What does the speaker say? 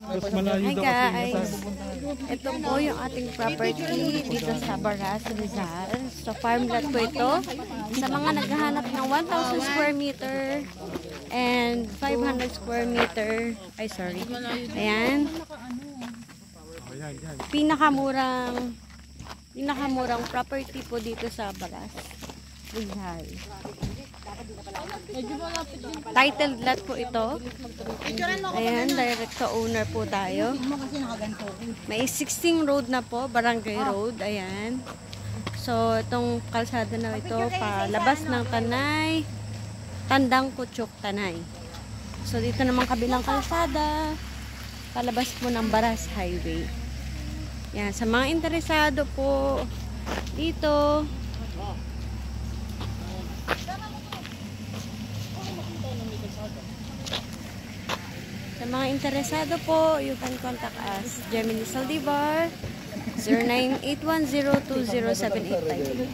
Hi guys! Ito po yung ating property dito sa Baras, Rizal. So farm lot po ito. Sa mga naghahanap ng 1,000 square meter and 500 square meter. Ay sorry. Ayan. Pinakamurang property po dito sa Baras, Rizal. Titled lot po ito. Ayan, direct to owner po tayo. May 16 road na po, barangay road. Ayan. So, itong kalsada na ito, palabas ng Tanay, Tandang Kutsuk, Tanay. So, dito naman kabilang kalsada, palabas po ng Baras Highway. Yan, sa mga interesado po dito, sa mga interesado po, you can contact us. Gemini Saldivar, 0981020785.